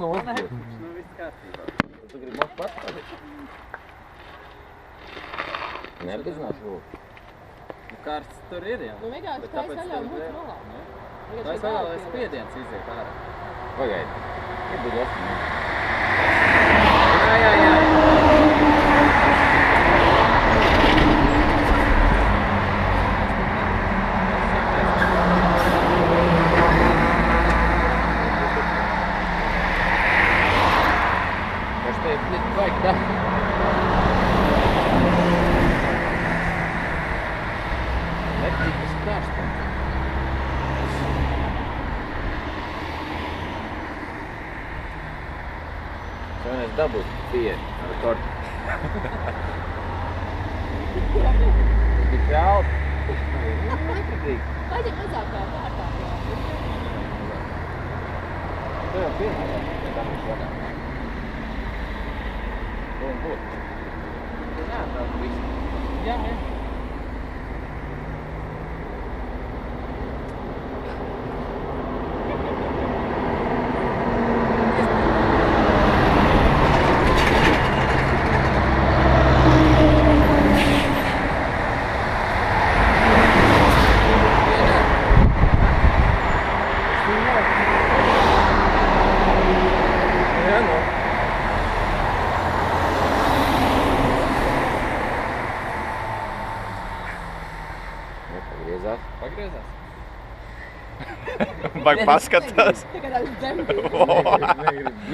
uzbūs. Nu, viss kārtībā. Tu gribi mums pastāvēt? Neapdzināt lūk. Nu, kārsts tur ir, jā. Nu, vienkārši Bet tā tāpēc es vaļā tur mūtu vēl. malā. Nu. Tā es vaļā, lai spiediens iziet ārā. Pagaidi. Tur būtu 8 minūtes. Jā. Может, ты, блядь, бак, да? Это типа страшно. Сегодня es dabūšu pieri ar tortu. Tas bija čāls. Nepratīgi. Paņem mazākā vārtā. Tu jau pirmā, jā? Tā viņš vadā. Tu un būt. Jā, tā viss. Jā. Pagriezās. Vajag paskatās. Tagad tāds dzemdības.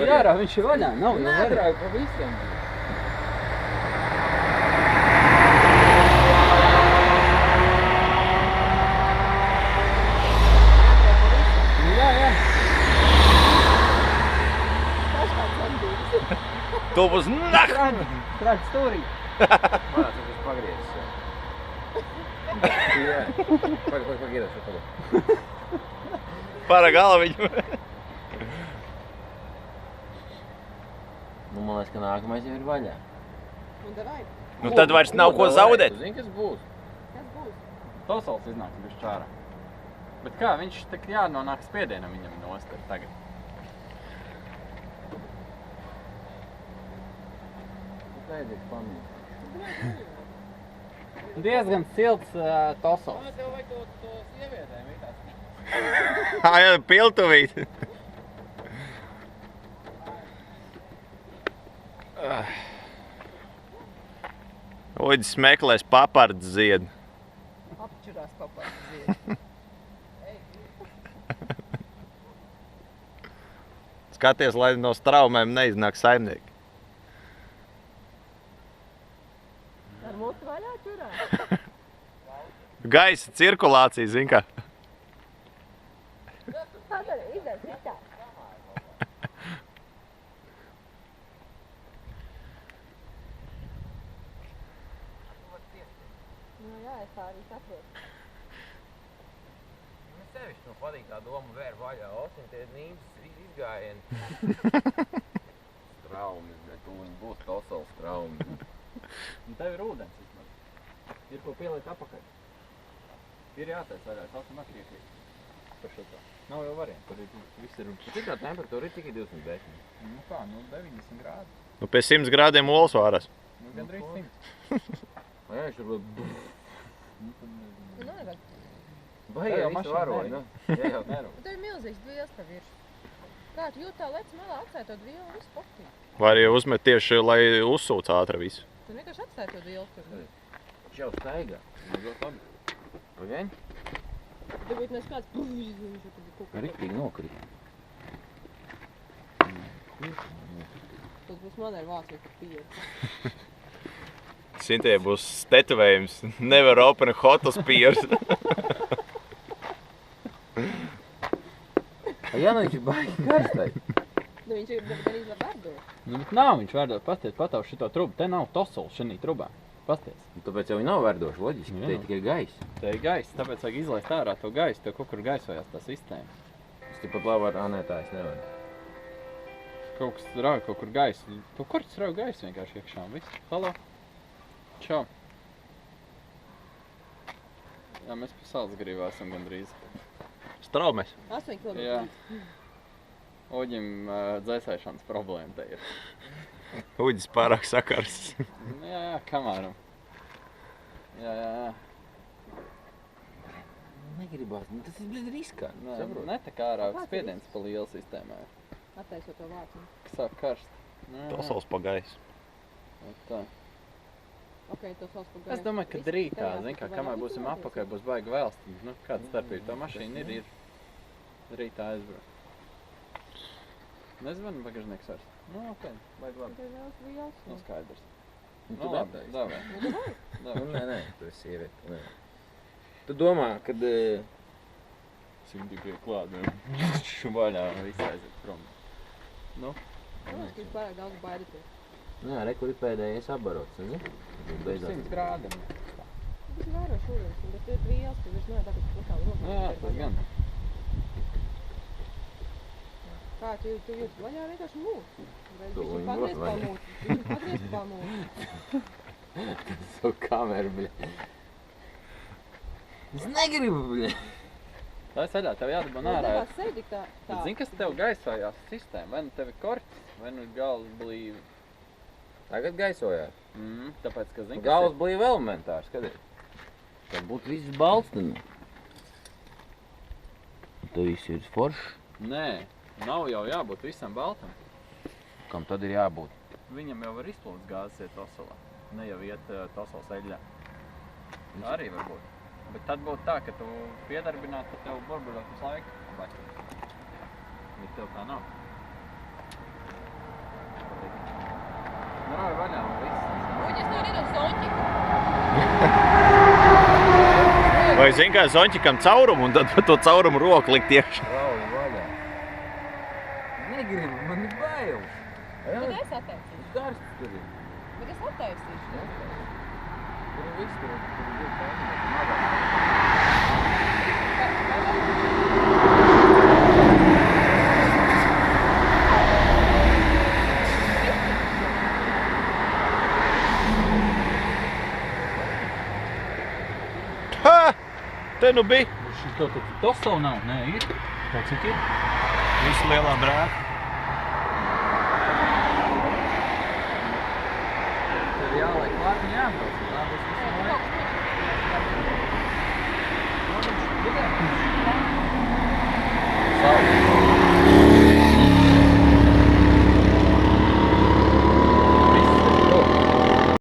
Jā, viņš ir vaļā, nav jau vaļā. Nē, pa visiem. Jā. Tas kā dzemdības. Tu būs nah! Trāk stūrī. Varētu, tu būs pagriezis. Jā. Pagaidās, pagaidās. Pārā gala viņu. Nu, man liekas, ka nākamais jau ir vaļā. Un davai. Nu tad vairs nav ko zaudēt. Tu zini, kas būs? Kas būs? Tosals iznāks bišķi ārā. Bet kā, viņš tak jānonāk spiedienam viņam nost tagad. Tu aizies pamīt. Diezgan silts tosals. Tev vajag to sievietēm, vitās. Jā, piltuvīt. Uģis meklēs papards ziedu. Apčurās papārds zied. Skaties, lai no straumēm neiznāk saimnieki. Ar mutu vaļā čurā? Gaisa cirkulācija, zin kā. Padara, izdara citā. Nu jā, es tā arī saprotu. Man sevišķi man patīk tā doma vēr vaļā. Osim tie nības izgājieni. Straumes, bet un būs tosals straumes. Un tev ir ūdens vismaz. Ir ko pielikt apakaļ. Ir jātais vaļā, es esmu atkrieklīgi. Par šo tā. Nav jau variantu, tur ir viss ir. Cik tā temperatūra ir tikai 210? Nu kā, nu 90 grādi. Nu, pie 100 grādiem olas vārās. Nu gandrīz 100. Vai jā, viņš varbūt... Nu tad nezinu. Nu nevajag. Vai Tā jau jā, visu mašīna varoņu, nē. nu? Jā, jau. Neru. Un tev ir milzīgs dvielas pa viršu. Kā tu jūt tā lec malā atstāja to dvielu un visu potī? Vai arī uzmet tieši, lai uzsūc ātri visu. Tu vienkārši atstāja to dvielu tur. Viņš jau staigā. Ļoti labi. Pagaini? Tu būtu nes kāds viņš jau tad ir kaut kā. Riktīgi nokrīt. Tas būs man ar vācu par pieru. Sintie būs tetovējums. Never open a hot spears. Jā, nu viņš ir baigi karstai. Nu viņš ir arī labi vārdot. Nu bet nav viņš vārdot, pasties patav šito trubu. Te nav tosals šinī trubā. Pasties. Tāpēc jau viņi nav vērdoši, loģiski. Jā. Te ir tikai gaiss. Te ir gaiss, tāpēc vajag izlaist ārā to gaisu. Tev kaut kur gaisojās tā sistēma. Es tikpat labi varu, nē, tā es nevaru. Kaut kas rauj kaut kur gaisu. Tu kurts rauj gaisu vienkārši iekšā un viss. Halo. Čau. Jā, mēs pa Salzgrīvā esam gandrīz. Straumēs. 8 km. Jā. Uģim dzēsēšanas problēma te ir. Uģis pārāk sakars. Jā, kamēram. Jā. Negribās, tas ir blīd riskanti. Ne tā kā ārā spiediens pa lielu sistēmai. Attaisot to vāciņu. Sāk karst. Tosals pagājis. Tā. Ok, to sauc pa gaisu. Es domāju, ka rītā, kā, kamēr būsim apakaļ, būs baigi vēlst. Kāda starpība? Tā mašīna ir. Rītā aizbrauc. Nezvanu bagažnieks vairs. Ok, baigi labi. Tev vēlas vīls. Skaidrs. Tu Labi, davai. Nē, tu esi sieviete. Tu domā, kad... Simti pie klāt, vaļā, viss aiziet prom. Domāju, ka jūs baigi daudz baidaties. Jā, kur ir pēdējais abarots, ne? 100 grādiem. Tas ir vēro šūdienas, bet ir vīls, ka viņš nav tagad pusā rokā. Jā, tas gan. Kā, tu jūti vaļā vienkārši mūs? Tu Viņš viņu padries vaļā. pamūs. Viņš padries pamūs. Savu kameru, bļa. Es negribu, bļa. Tā ir saļā, tev jādabā Nu, nārā. devās sēdi tā. Bet zini, kas tev gaisojās sistēma? Vai nu tev ir korķis, vai nu ir galvas blīvi. Tagad gaisojās. Tāpēc, ka zini, Galvas blīva elementāri, skaties. Tad būtu viss balsts, tad. Tu viss ir foršs. Nē, nav jau jābūt visam baltam. Kam tad ir jābūt? Viņam jau var izplūst gāzes iet tosolā. Ne jau iet tosols eļļā. Tā arī var būt. Bet tad būtu tā, ka tu piedarbinātu, ka tev burbuļot uz laiku. Vai? Bet tev tā nav. Rauj vaļā un viss. Uģis nav rīdot zonķiku. Vai zini, kā zonķikam caurumu un tad pa to caurumu roku likt iekšā? Rauj vaļā. Negribu, man ir bail. Bet es attaisīšu. Karsts tur ir. Bet es attaisīšu. Tur ir viss, tur ir mazāk. Ha! Te nu bija. Šito tad tosol nav? Nē, ir. Tā cik ir? Visu lielā brāta. Tev jāliek klāt un jābrauc. Tā būs visu laiku. Savu.